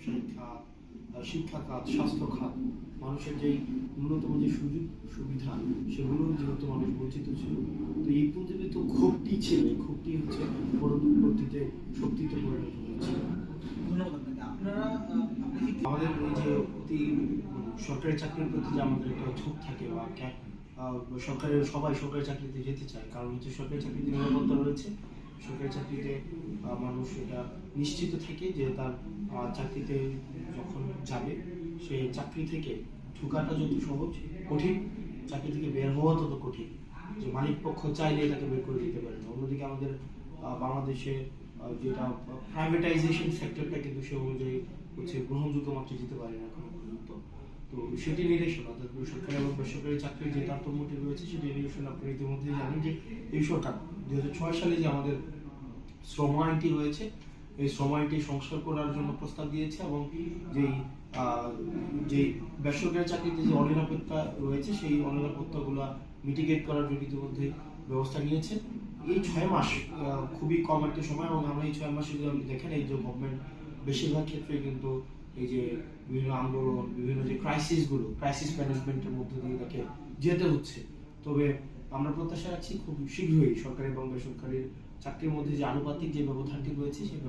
ব্যবসায়িক খাত, শিক্ষা খাত, স্বাস্থ্য খাত, মানুষের যেই ন্যূনতম যে সুযোগ সুবিধা সেগুলো যেহেতু মানুষ বঞ্চিত ছিল, তো এই পুঁজিবিত ক্ষোভটি ছিল, এই ক্ষোভটি হচ্ছে পরবর্তীতে শক্তিতে পরিণত হয়েছিল। ধন্যবাদ আপনাকে। আপনারা আমাদের এই যে অতি সরকারি চাকরির প্রতি যে আমাদের একটা ঝোঁক থাকে বা সরকারের সবাই সরকারি চাকরিতে যেতে চায়, কারণ হচ্ছে সরকারি চাকরিতে নিরাপত্তা রয়েছে। সরকারি চাকরিতে মানুষ এটা নিশ্চিত থাকে যে তার চাকরিতে যখন যাবে সে চাকরি থেকে ঢোকাটা যত সহজ, কঠিন, চাকরি থেকে বের হওয়া তত কঠিন। যে মালিক পক্ষ চাইলে তাকে বের করে দিতে পারে না। অন্যদিকে আমাদের বাংলাদেশে যেটা প্রাইভেটাইজেশন সেক্টরটা কিন্তু সে অনুযায়ী হচ্ছে গ্রহণযোগ্য মাত্রা দিতে পারে না এখনো পর্যন্ত। তো সেটি নিরসন, অর্থাৎ সরকারি এবং বেসরকারি চাকরির যে তারতম্যটি রয়েছে সেটি নিরসন আপনারা ইতিমধ্যেই জানেন যে এই সরকার 2006 সালে যে আমাদের শ্রম আইনটি রয়েছে, এই শ্রম আইনটি সংস্কার করার জন্য প্রস্তাব দিয়েছে এবং যেই যে বেসরকারি চাকরিতে যে অনিরাপত্তা রয়েছে সেই অনিরাপত্তাগুলো মিটিগেট করার জন্য ইতিমধ্যে ব্যবস্থা নিয়েছে। এই 6 মাস খুবই কম একটা সময়, এবং আমরা এই 6 মাসে যদি আপনি দেখেন এই যে গভর্নমেন্ট বেশিরভাগ ক্ষেত্রে কিন্তু এই যে বিভিন্ন আন্দোলন, বিভিন্ন যে ক্রাইসিস ম্যানেজমেন্টের মধ্যে দিয়ে তাকে যেতে হচ্ছে। তবে আমরা প্রত্যাশা রাখছি খুব শীঘ্রই সরকারি এবং বেসরকারি চাকরির মধ্যে যে আনুপাতিক যে ব্যবধানটি রয়েছে সেই